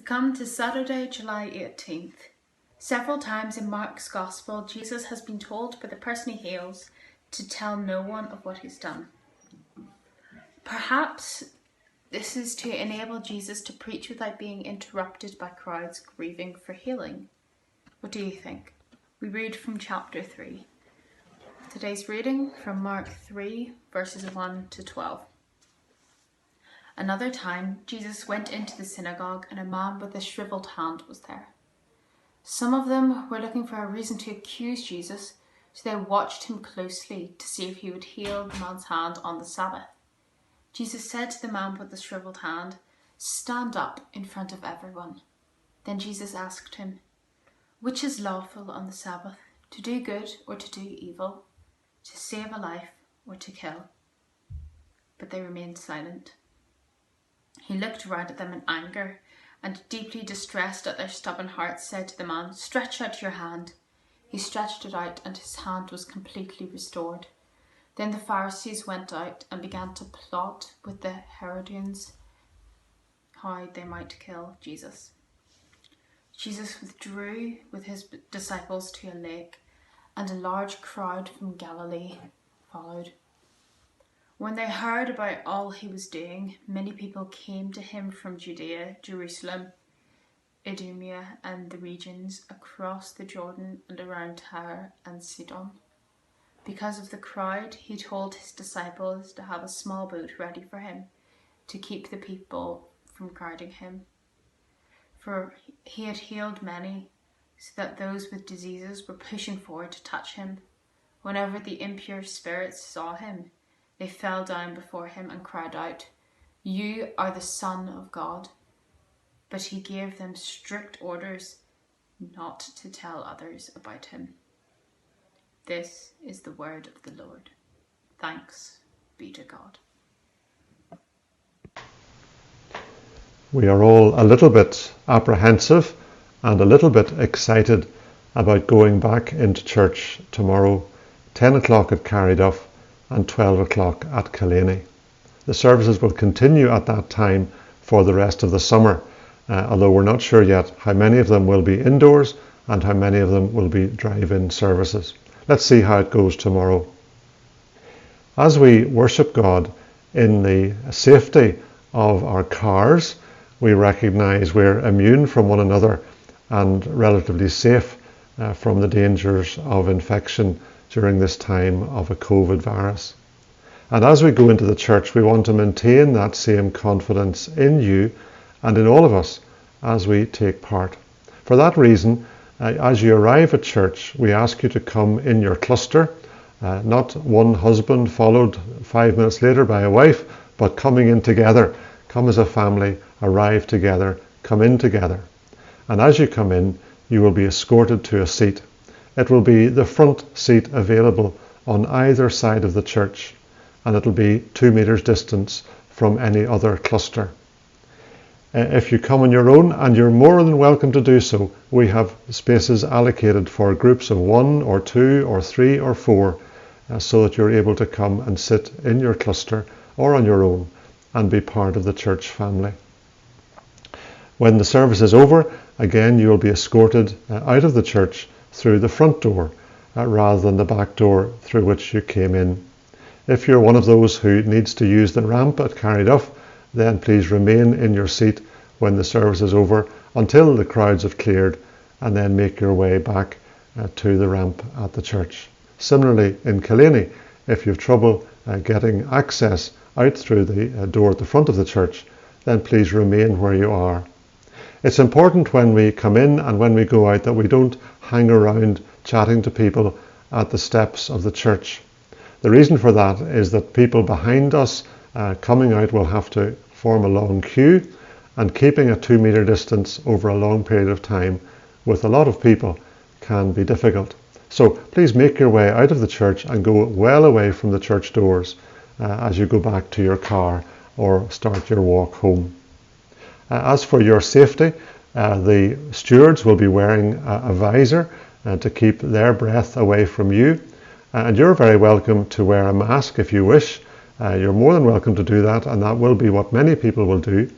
Come to Saturday, July 18th. Several times in Mark's Gospel, Jesus has been told by the person he heals to tell no one of what he's done. Perhaps this is to enable Jesus to preach without being interrupted by crowds grieving for healing. What do you think? We read from chapter 3. Today's reading from Mark 3, verses 1 to 12. Another time, Jesus went into the synagogue, and a man with a shriveled hand was there. Some of them were looking for a reason to accuse Jesus, so they watched him closely to see if he would heal the man's hand on the Sabbath. Jesus said to the man with the shriveled hand, "Stand up in front of everyone." Then Jesus asked him, "Which is lawful on the Sabbath, to do good or to do evil, to save a life or to kill?" But they remained silent. He looked around at them in anger and, deeply distressed at their stubborn hearts, said to the man, "Stretch out your hand." He stretched it out, and his hand was completely restored. Then the Pharisees went out and began to plot with the Herodians how they might kill Jesus. Jesus withdrew with his disciples to a lake, and a large crowd from Galilee followed. When they heard about all he was doing, many people came to him from Judea, Jerusalem, Idumea, and the regions across the Jordan and around Tyre and Sidon. Because of the crowd, he told his disciples to have a small boat ready for him, to keep the people from crowding him. For he had healed many, so that those with diseases were pushing forward to touch him. Whenever the impure spirits saw him, they fell down before him and cried out, "You are the Son of God." But he gave them strict orders not to tell others about him. This is the word of the Lord. Thanks be to God. We are all a little bit apprehensive and a little bit excited about going back into church tomorrow, 10 o'clock at Carryduff and 12 o'clock at Killaney. The services will continue at that time for the rest of the summer, although we're not sure yet how many of them will be indoors and how many of them will be drive-in services. Let's see how it goes tomorrow. As we worship God in the safety of our cars, we recognise we're immune from one another and relatively safe from the dangers of infection during this time of a COVID virus. And as we go into the church, we want to maintain that same confidence in you and in all of us as we take part. For that reason, as you arrive at church, we ask you to come in your cluster, not one husband followed 5 minutes later by a wife, but coming in together. Come as a family, arrive together, come in together. And as you come in, you will be escorted to a seat. It will be the front seat available on either side of the church, and it'll be 2 meters distance from any other cluster. If you come on your own, and you're more than welcome to do so, we have spaces allocated for groups of 1 or 2 or 3 or 4, so that you're able to come and sit in your cluster or on your own and be part of the church family. When the service is over, again you will be escorted out of the church through the front door rather than the back door through which you came in. If you're one of those who needs to use the ramp at Carryduff, then please remain in your seat when the service is over until the crowds have cleared, and then make your way back to the ramp at the church. Similarly, in Killaney, if you have trouble getting access out through the door at the front of the church, then please remain where you are. It's important when we come in and when we go out that we don't hang around chatting to people at the steps of the church. The reason for that is that people behind us coming out will have to form a long queue, and keeping a 2 meter distance over a long period of time with a lot of people can be difficult. So please make your way out of the church and go well away from the church doors as you go back to your car or start your walk home. As for your safety, the stewards will be wearing a visor to keep their breath away from you, and you're very welcome to wear a mask if you wish. You're more than welcome to do that, and that will be what many people will do.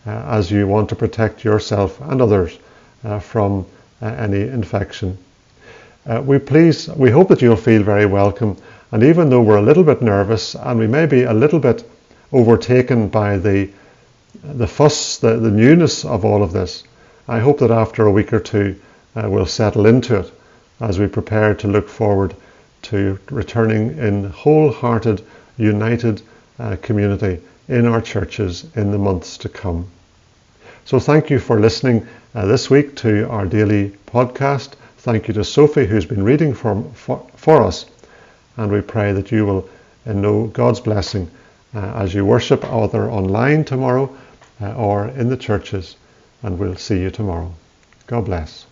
as you want to protect yourself and others from any infection. We hope that you'll feel very welcome, and even though we're a little bit nervous and we may be a little bit overtaken by the fuss, the newness of all of this, I hope that after a week or two we'll settle into it as we prepare to look forward to returning in wholehearted, united community in our churches in the months to come. So thank you for listening this week to our daily podcast. Thank you to Sophie, who's been reading for us, and we pray that you will know God's blessing as you worship either online tomorrow or in the churches, and we'll see you tomorrow. God bless.